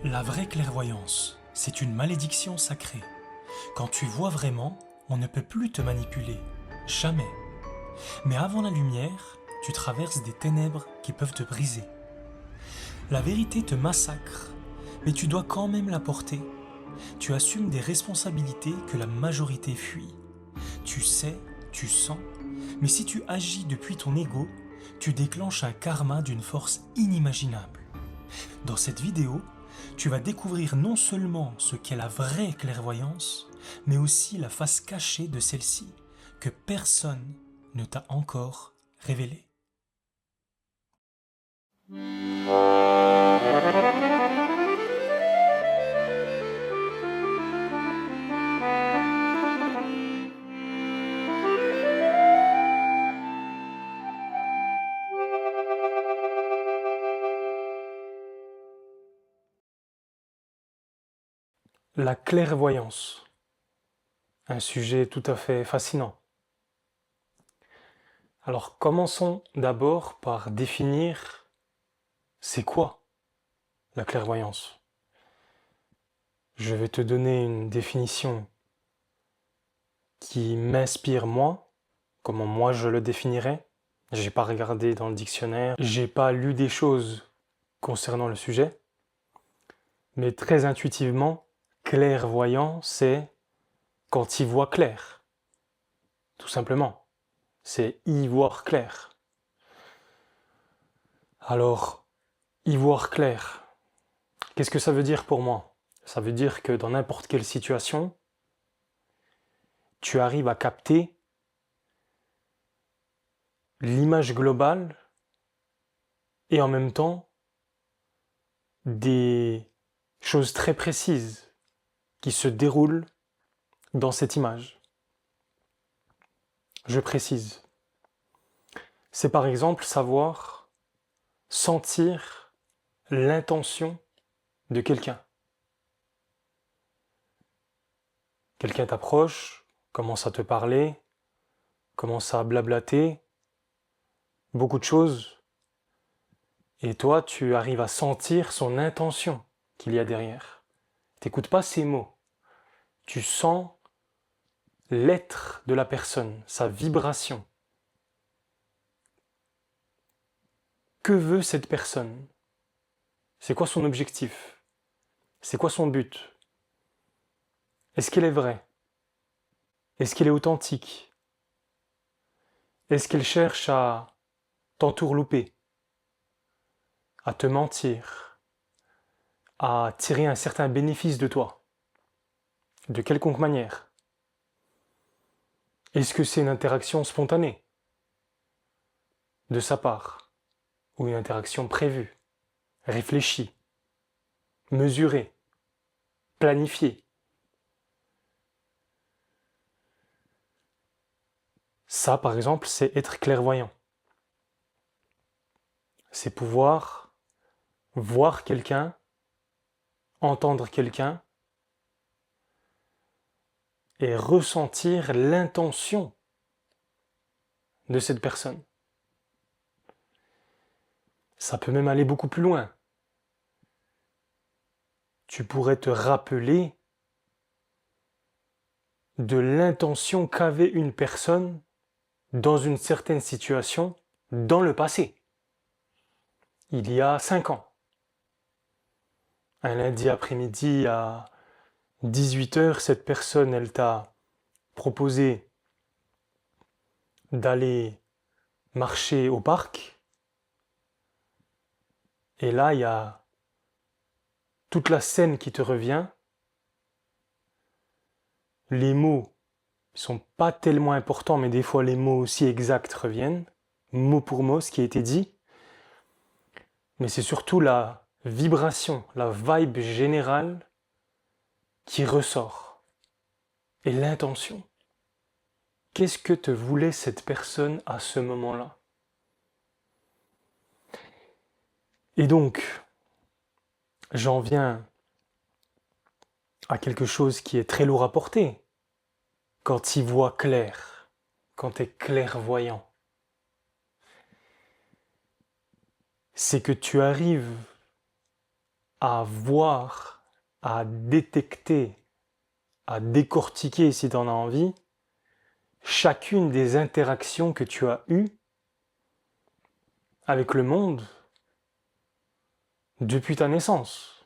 La vraie clairvoyance, c'est une malédiction sacrée. Quand tu vois vraiment, on ne peut plus te manipuler. Jamais. Mais avant la lumière, tu traverses des ténèbres qui peuvent te briser. La vérité te massacre, mais tu dois quand même la porter. Tu assumes des responsabilités que la majorité fuit. Tu sais, tu sens, mais si tu agis depuis ton ego, tu déclenches un karma d'une force inimaginable. Dans cette vidéo, tu vas découvrir non seulement ce qu'est la vraie clairvoyance, mais aussi la face cachée de celle-ci, que personne ne t'a encore révélée. La clairvoyance, un sujet tout à fait fascinant. Alors commençons d'abord par définir c'est quoi la clairvoyance. Je vais te donner une définition qui m'inspire moi, comment moi je le définirais. J'ai pas regardé dans le dictionnaire, j'ai pas lu des choses concernant le sujet, mais très intuitivement, clairvoyant, c'est quand il voit clair, tout simplement. C'est y voir clair. Alors, y voir clair, qu'est-ce que ça veut dire pour moi? Ça veut dire que dans n'importe quelle situation, tu arrives à capter l'image globale et en même temps des choses très précises qui se déroulent dans cette image. Je précise. C'est par exemple savoir sentir l'intention de quelqu'un. Quelqu'un t'approche, commence à te parler, commence à blablater, beaucoup de choses, et toi tu arrives à sentir son intention qu'il y a derrière. T'écoutes pas ses mots, tu sens l'être de la personne, sa vibration. Que veut cette personne? C'est quoi son objectif? C'est quoi son but? Est-ce qu'elle est vraie? Est-ce qu'elle est authentique? Est-ce qu'elle cherche à t'entourlouper, à te mentir, à tirer un certain bénéfice de toi? De quelconque manière? Est-ce que c'est une interaction spontanée de sa part? Ou une interaction prévue, réfléchie, mesurée, planifiée? Ça, par exemple, c'est être clairvoyant. C'est pouvoir voir quelqu'un, entendre quelqu'un et ressentir l'intention de cette personne. Ça peut même aller beaucoup plus loin. Tu pourrais te rappeler de l'intention qu'avait une personne dans une certaine situation dans le passé, il y a 5 ans. Un lundi après-midi à 18h, cette personne, elle t'a proposé d'aller marcher au parc. Et là, il y a toute la scène qui te revient. Les mots ne sont pas tellement importants, mais des fois les mots aussi exacts reviennent, mot pour mot, ce qui a été dit. Mais c'est surtout la vibration, la vibe générale qui ressort. Et l'intention. Qu'est-ce que te voulait cette personne à ce moment-là? Et donc, j'en viens à quelque chose qui est très lourd à porter. Quand tu y vois clair, quand tu es clairvoyant, c'est que tu arrives à voir, à détecter, à décortiquer, si tu en as envie, chacune des interactions que tu as eues avec le monde depuis ta naissance.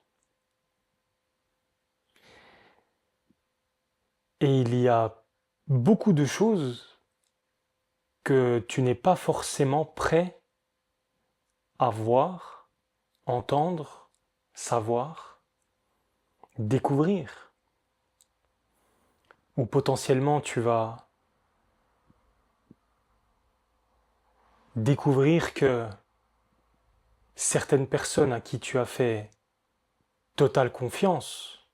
Et il y a beaucoup de choses que tu n'es pas forcément prêt à voir, entendre, savoir, découvrir. Ou potentiellement tu vas découvrir que certaines personnes à qui tu as fait totale confiance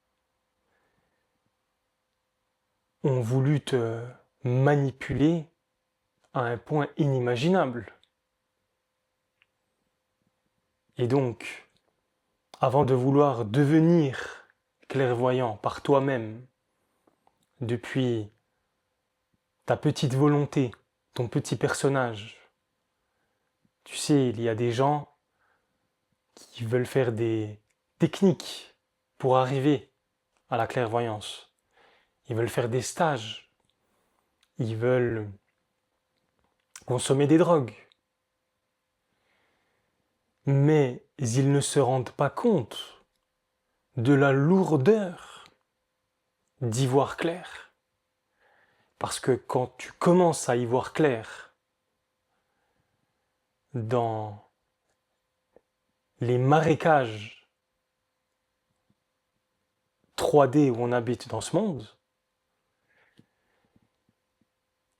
ont voulu te manipuler à un point inimaginable. Et donc, avant de vouloir devenir clairvoyant par toi-même, depuis ta petite volonté, ton petit personnage, tu sais, il y a des gens qui veulent faire des techniques pour arriver à la clairvoyance. Ils veulent faire des stages. Ils veulent consommer des drogues. Mais ils ne se rendent pas compte de la lourdeur d'y voir clair. Parce que quand tu commences à y voir clair dans les marécages 3D où on habite dans ce monde,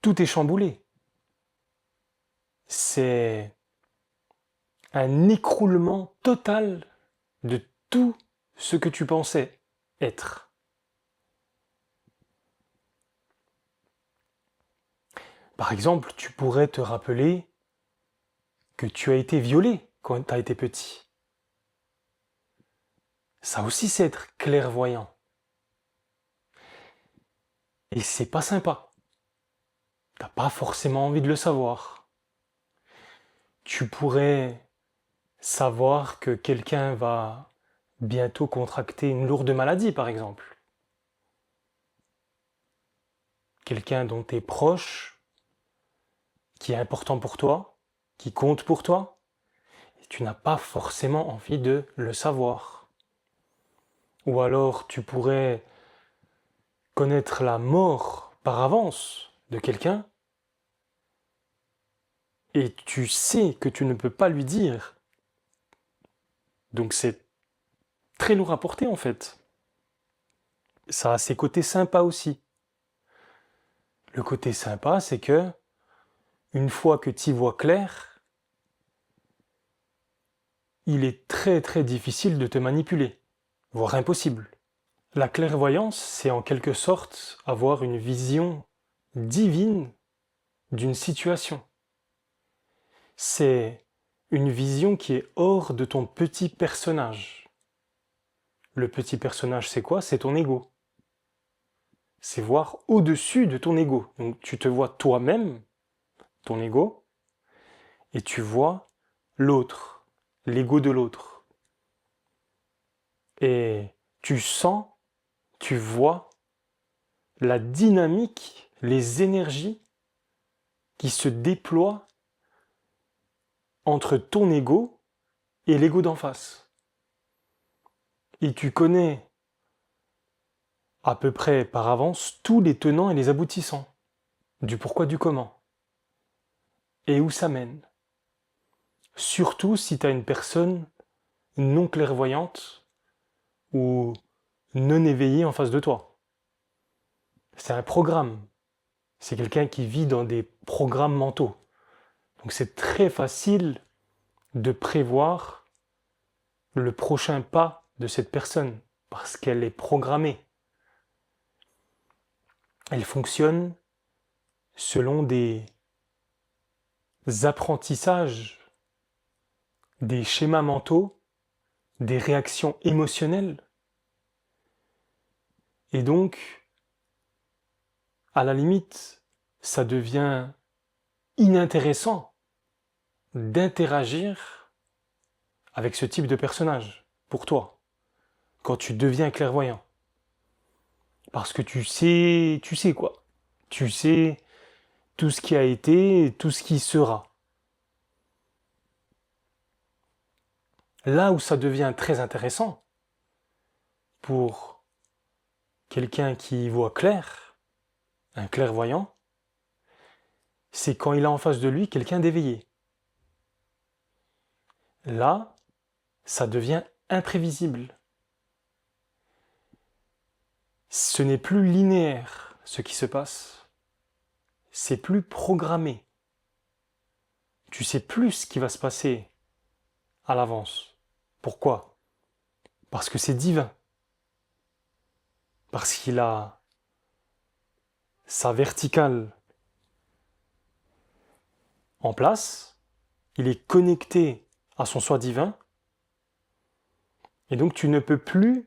tout est chamboulé. C'est un écroulement total de tout ce que tu pensais être. Par exemple, tu pourrais te rappeler que tu as été violé quand tu as été petit. Ça aussi, c'est être clairvoyant. Et c'est pas sympa. T'as pas forcément envie de le savoir. Tu pourrais savoir que quelqu'un va bientôt contracter une lourde maladie, par exemple. Quelqu'un dont tu es proche, qui est important pour toi, qui compte pour toi, et tu n'as pas forcément envie de le savoir. Ou alors tu pourrais connaître la mort par avance de quelqu'un, et tu sais que tu ne peux pas lui dire. Donc c'est très lourd à porter en fait. Ça a ses côtés sympas aussi. Le côté sympa, c'est que une fois que tu y vois clair, il est très très difficile de te manipuler, voire impossible. La clairvoyance, c'est en quelque sorte avoir une vision divine d'une situation. C'est une vision qui est hors de ton petit personnage. Le petit personnage, c'est quoi? C'est ton ego. C'est voir au-dessus de ton ego. Donc tu te vois toi-même, ton ego, et tu vois l'autre, l'ego de l'autre. Et tu sens, tu vois la dynamique, les énergies qui se déploient entre ton ego et l'ego d'en face. Et tu connais à peu près par avance tous les tenants et les aboutissants, du pourquoi du comment, et où ça mène. Surtout si tu as une personne non clairvoyante ou non éveillée en face de toi. C'est un programme. C'est quelqu'un qui vit dans des programmes mentaux. Donc c'est très facile de prévoir le prochain pas de cette personne parce qu'elle est programmée. Elle fonctionne selon des apprentissages, des schémas mentaux, des réactions émotionnelles. Et donc, à la limite, ça devient inintéressant d'interagir avec ce type de personnage pour toi. quand tu deviens clairvoyant. Parce que tu sais quoi. Tu sais tout ce qui a été et tout ce qui sera. Là où ça devient très intéressant pour quelqu'un qui voit clair, un clairvoyant, c'est quand il a en face de lui quelqu'un d'éveillé. Là, ça devient imprévisible. Ce n'est plus linéaire ce qui se passe, c'est plus programmé. Tu sais plus ce qui va se passer à l'avance. Pourquoi? Parce que c'est divin. Parce qu'il a sa verticale en place, il est connecté à son soi divin, et donc tu ne peux plus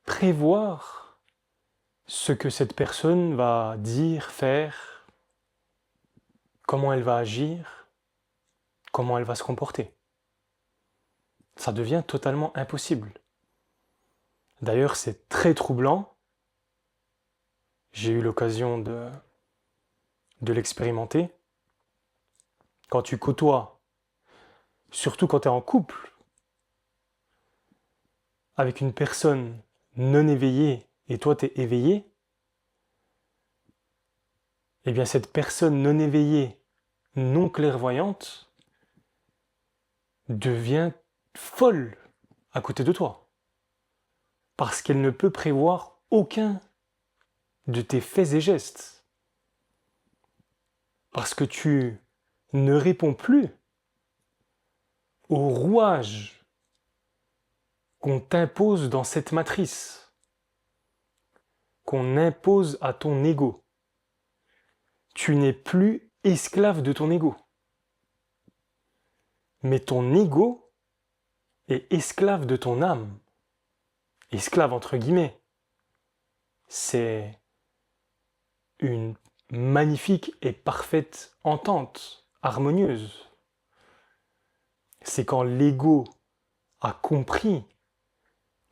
prévoir ce que cette personne va dire, faire, comment elle va agir, comment elle va se comporter. Ça devient totalement impossible. D'ailleurs, c'est très troublant. J'ai eu l'occasion de l'expérimenter. Quand tu côtoies, surtout quand tu es en couple, avec une personne non éveillée et toi tu es éveillé, eh bien cette personne non éveillée, non clairvoyante, devient folle à côté de toi. Parce qu'elle ne peut prévoir aucun de tes faits et gestes. Parce que tu ne réponds plus au rouage qu'on t'impose dans cette matrice, qu'on impose à ton ego. Tu n'es plus esclave de ton ego. Mais ton ego est esclave de ton âme. Esclave entre guillemets. C'est une magnifique et parfaite entente, harmonieuse. C'est quand l'ego a compris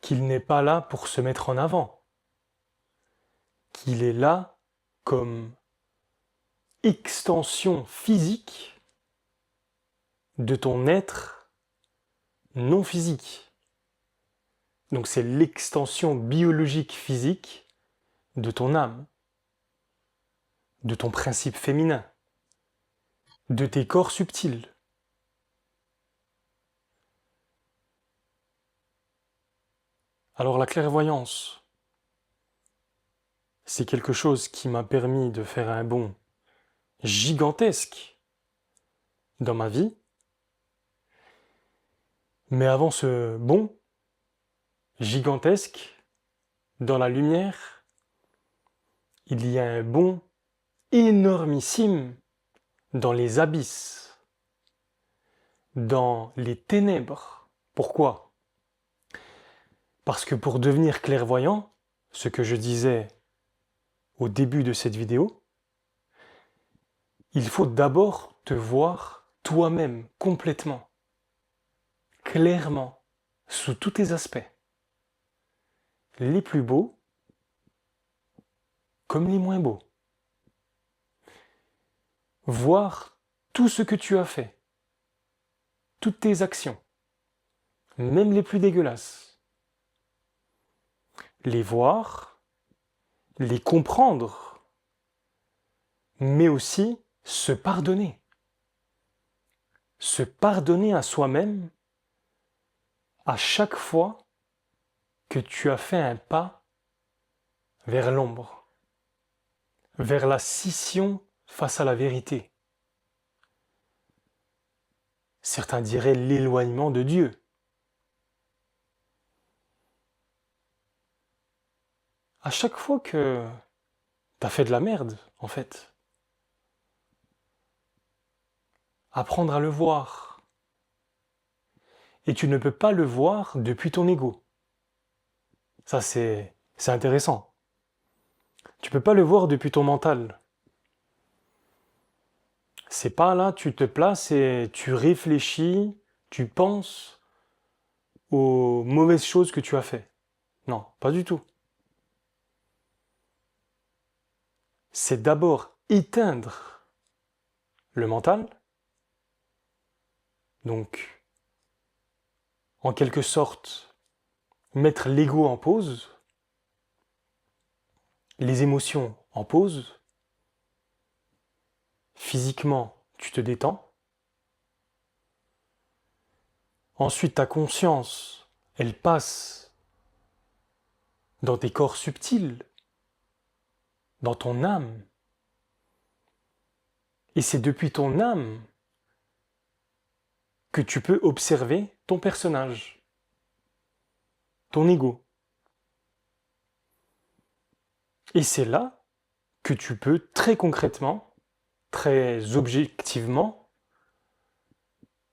qu'il n'est pas là pour se mettre en avant, qu'il est là comme extension physique de ton être non physique. Donc c'est l'extension biologique physique de ton âme, de ton principe féminin, de tes corps subtils. Alors la clairvoyance, c'est quelque chose qui m'a permis de faire un bond gigantesque dans ma vie. Mais avant ce bond gigantesque dans la lumière, il y a un bond énormissime dans les abysses, dans les ténèbres. Pourquoi? Parce que pour devenir clairvoyant, ce que je disais au début de cette vidéo, il faut d'abord te voir toi-même complètement, clairement, sous tous tes aspects, les plus beaux comme les moins beaux. Voir tout ce que tu as fait, toutes tes actions, même les plus dégueulasses. Les voir, les comprendre, mais aussi se pardonner. Se pardonner à soi-même à chaque fois que tu as fait un pas vers l'ombre, vers la scission face à la vérité. Certains diraient l'éloignement de Dieu. À chaque fois que t'as fait de la merde, en fait, apprendre à le voir. Et tu ne peux pas le voir depuis ton ego. Ça, c'est intéressant. Tu peux pas le voir depuis ton mental. C'est pas là, tu te places et tu réfléchis, tu penses aux mauvaises choses que tu as fait. Non, pas du tout. C'est d'abord éteindre le mental, donc en quelque sorte mettre l'ego en pause, les émotions en pause, physiquement tu te détends, ensuite ta conscience, elle passe dans tes corps subtils, dans ton âme, et c'est depuis ton âme que tu peux observer ton personnage, ton ego. Et c'est là que tu peux très concrètement, très objectivement,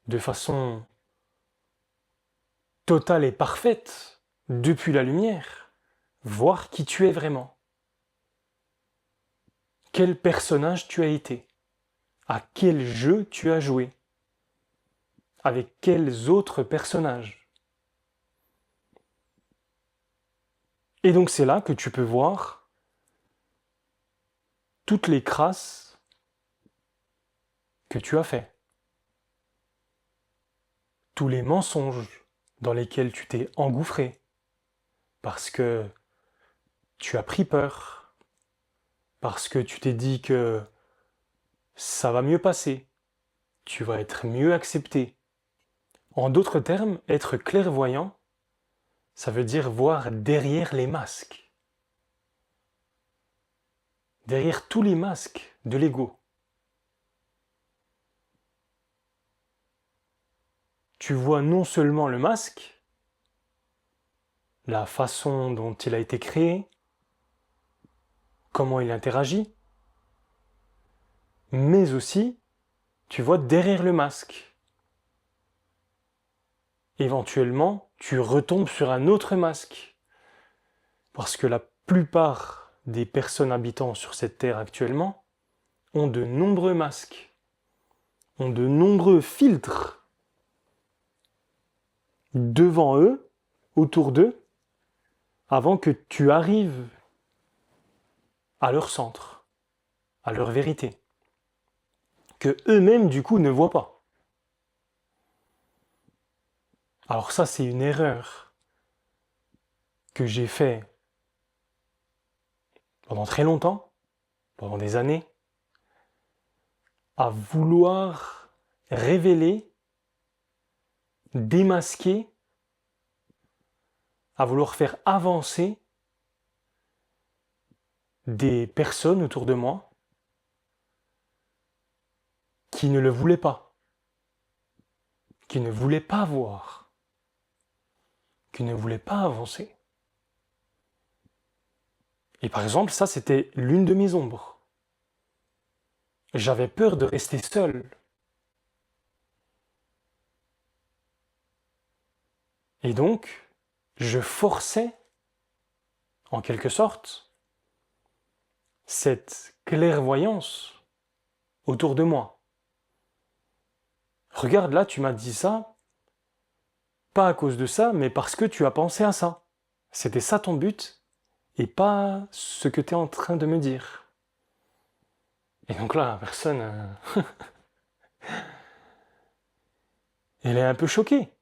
de façon totale et parfaite, depuis la lumière, voir qui tu es vraiment. Quel personnage tu as été, à quel jeu tu as joué, avec quels autres personnages. Et donc c'est là que tu peux voir toutes les crasses que tu as fait, tous les mensonges dans lesquels tu t'es engouffré, parce que tu as pris peur, parce que tu t'es dit que ça va mieux passer, tu vas être mieux accepté. En d'autres termes, être clairvoyant, ça veut dire voir derrière les masques, derrière tous les masques de l'ego. Tu vois non seulement le masque, la façon dont il a été créé, comment il interagit, mais aussi tu vois derrière le masque. Éventuellement, tu retombes sur un autre masque. Parce que la plupart des personnes habitant sur cette terre actuellement ont de nombreux masques, ont de nombreux filtres devant eux, autour d'eux, avant que tu arrives à leur centre, à leur vérité, que eux-mêmes du coup ne voient pas. Alors ça, c'est une erreur que j'ai fait pendant très longtemps, pendant des années, à vouloir révéler, démasquer, à vouloir faire avancer des personnes autour de moi qui ne le voulaient pas, qui ne voulaient pas voir, qui ne voulaient pas avancer. Et par exemple, ça c'était l'une de mes ombres. J'avais peur de rester seul. Et donc, je forçais, en quelque sorte, cette clairvoyance autour de moi. Regarde là, tu m'as dit ça, pas à cause de ça, mais parce que tu as pensé à ça. C'était ça ton but, et pas ce que tu es en train de me dire. Et donc là, la personne, elle est un peu choquée,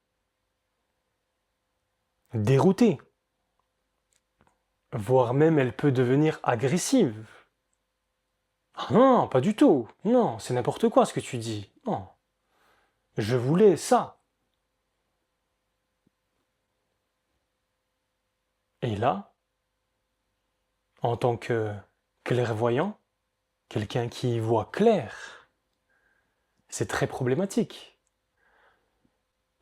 déroutée, voire même elle peut devenir agressive. Ah non, pas du tout. Non, c'est n'importe quoi ce que tu dis. Non. Je voulais ça. Et là, en tant que clairvoyant, quelqu'un qui voit clair, c'est très problématique.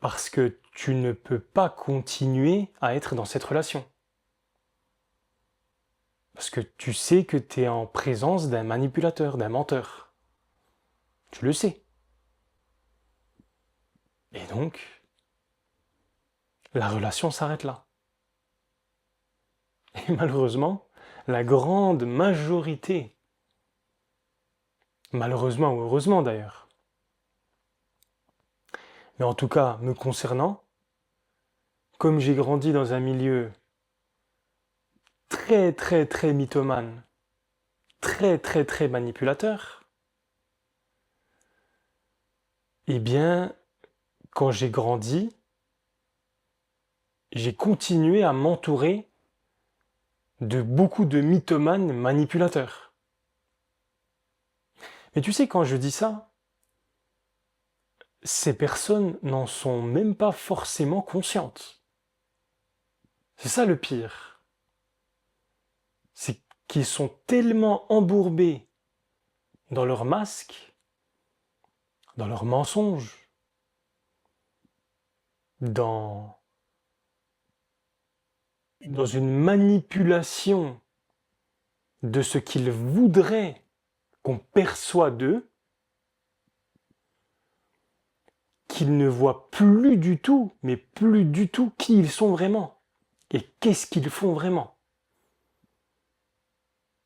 Parce que tu ne peux pas continuer à être dans cette relation. Parce que tu sais que tu es en présence d'un manipulateur, d'un menteur. Tu le sais. Et donc, la relation s'arrête là. Et malheureusement, la grande majorité, malheureusement ou heureusement d'ailleurs, mais en tout cas me concernant, comme j'ai grandi dans un milieu très très très mythomane, très très très manipulateur, eh bien, quand j'ai grandi, j'ai continué à m'entourer de beaucoup de mythomanes manipulateurs. Mais tu sais, quand je dis ça, ces personnes n'en sont même pas forcément conscientes. C'est ça le pire. C'est qu'ils sont tellement embourbés dans leur masque, dans leurs mensonges, dans une manipulation de ce qu'ils voudraient qu'on perçoit d'eux, qu'ils ne voient plus du tout, mais plus du tout qui ils sont vraiment et qu'est-ce qu'ils font vraiment.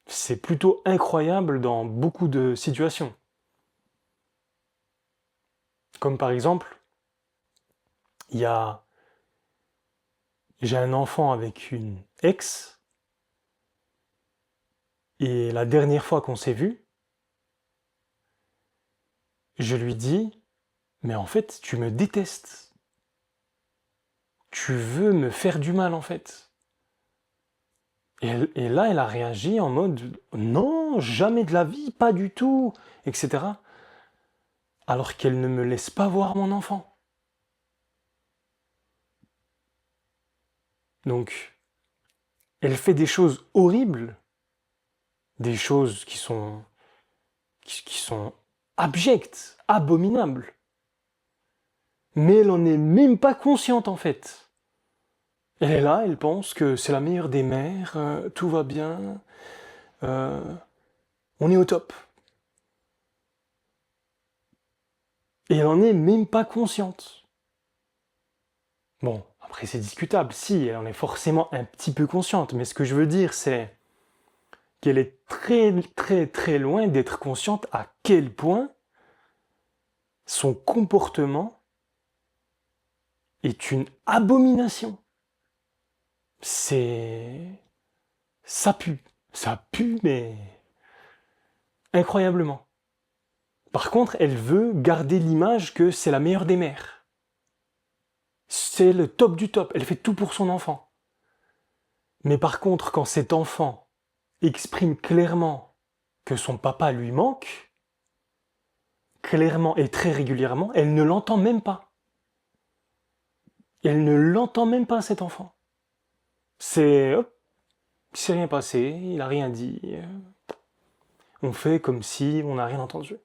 C'est plutôt incroyable dans beaucoup de situations. Comme par exemple, j'ai un enfant avec une ex, et la dernière fois qu'on s'est vu, je lui dis, mais en fait, tu me détestes. Tu veux me faire du mal, en fait. Et là, elle a réagi en mode, non, jamais de la vie, pas du tout, etc. Alors qu'elle ne me laisse pas voir mon enfant. Donc, elle fait des choses horribles, des choses qui sont abjectes, abominables. Mais elle en est même pas consciente en fait. Elle est là, elle pense que c'est la meilleure des mères, tout va bien, euh, on est au top. Et elle en est même pas consciente. Bon, après c'est discutable, si, elle en est forcément un petit peu consciente, mais ce que je veux dire c'est qu'elle est très très très loin d'être consciente à quel point son comportement est une abomination. Ça pue, mais incroyablement. Par contre, elle veut garder l'image que c'est la meilleure des mères. C'est le top du top, elle fait tout pour son enfant. Mais par contre, quand cet enfant exprime clairement que son papa lui manque, clairement et très régulièrement, elle ne l'entend même pas. Elle ne l'entend même pas, cet enfant. C'est, hop, il s'est rien passé, il a rien dit. On fait comme si on n'a rien entendu.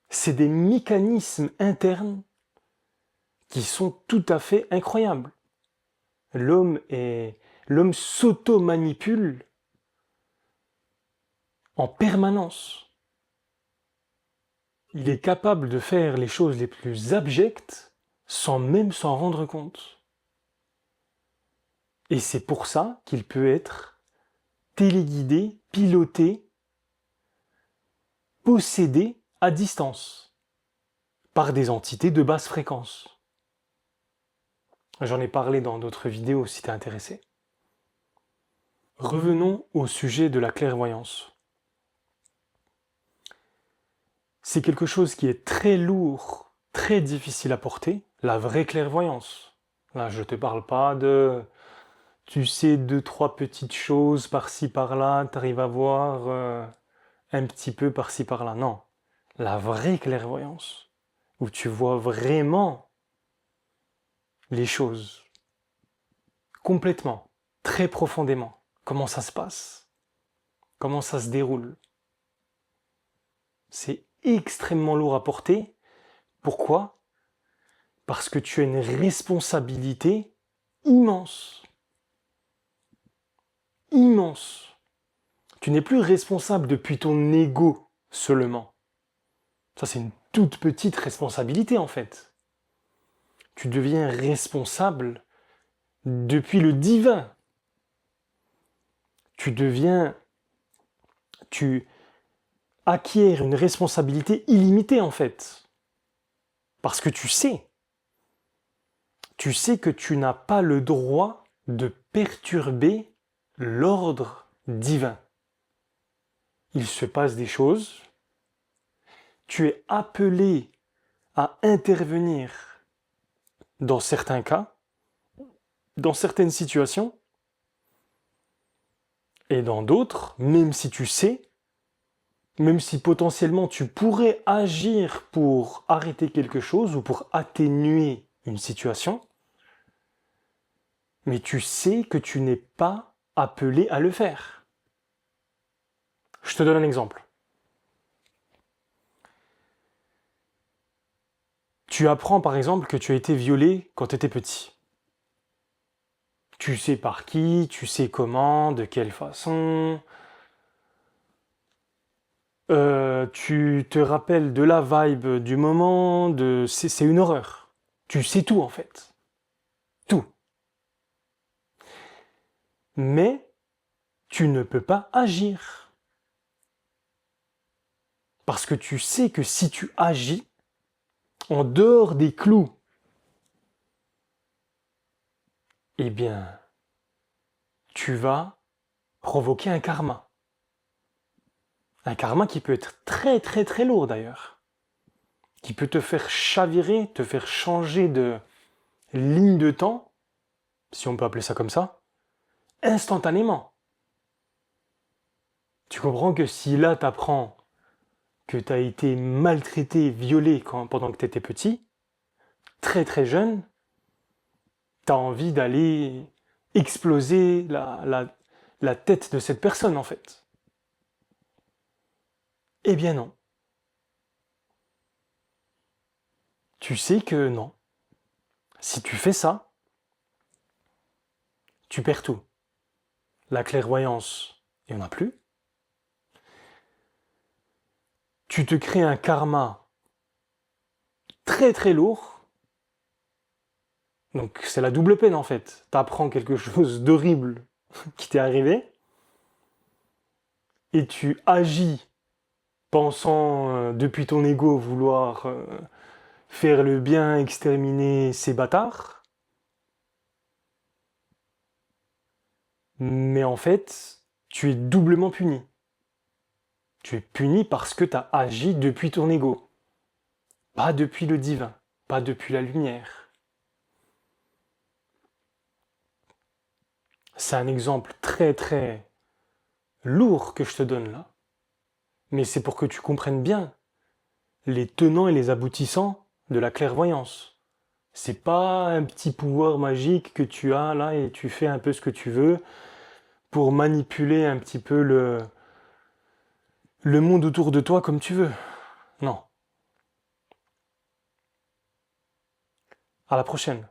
C'est des mécanismes internes qui sont tout à fait incroyables. L'homme s'auto-manipule en permanence. Il est capable de faire les choses les plus abjectes sans même s'en rendre compte. Et c'est pour ça qu'il peut être téléguidé, piloté, possédé à distance par des entités de basse fréquence. J'en ai parlé dans d'autres vidéos si t'es intéressé. Revenons au sujet de la clairvoyance. C'est quelque chose qui est très lourd, très difficile à porter, la vraie clairvoyance. Là, je te parle pas de, tu sais, 2-3 petites choses par-ci par-là, t'arrives à voir un petit peu par-ci par-là. Non, la vraie clairvoyance, où tu vois vraiment les choses, complètement, très profondément, comment ça se passe, comment ça se déroule. C'est extrêmement lourd à porter. Pourquoi ? Parce que tu as une responsabilité immense. Immense. Tu n'es plus responsable depuis ton ego seulement. Ça, c'est une toute petite responsabilité en fait. Tu deviens responsable depuis le divin. Tu acquiers une responsabilité illimitée en fait. Parce que tu sais. tu sais que tu n'as pas le droit de perturber l'ordre divin. Il se passe des choses, tu es appelé à intervenir dans certains cas, dans certaines situations, et dans d'autres, même si tu sais, même si potentiellement tu pourrais agir pour arrêter quelque chose ou pour atténuer une situation, mais tu sais que tu n'es pas appelé à le faire. Je te donne un exemple. Tu apprends par exemple que tu as été violé quand tu étais petit. Tu sais par qui, tu sais comment, de quelle façon. Tu te rappelles de la vibe du moment, c'est une horreur. Tu sais tout en fait. Tout. Mais tu ne peux pas agir. Parce que tu sais que si tu agis, en dehors des clous, eh bien, tu vas provoquer un karma. Un karma qui peut être très très très lourd d'ailleurs. Qui peut te faire chavirer, te faire changer de ligne de temps, si on peut appeler ça comme ça, instantanément. Tu comprends que si là t'apprends que tu as été maltraité, violé pendant que tu étais petit, très très jeune, tu as envie d'aller exploser la tête de cette personne en fait. Eh bien non. Tu sais que non. Si tu fais ça, tu perds tout. La clairvoyance, il n'y en a plus. Tu te crées un karma très très lourd. Donc c'est la double peine en fait. Tu apprends quelque chose d'horrible qui t'est arrivé et tu agis pensant depuis ton ego vouloir faire le bien, exterminer ces bâtards. Mais en fait, tu es doublement puni. Tu es puni parce que tu as agi depuis ton ego, pas depuis le divin, pas depuis la lumière. C'est un exemple très très lourd que je te donne là, mais c'est pour que tu comprennes bien les tenants et les aboutissants de la clairvoyance. C'est pas un petit pouvoir magique que tu as là et tu fais un peu ce que tu veux pour manipuler un petit peu le monde autour de toi comme tu veux. Non. À la prochaine.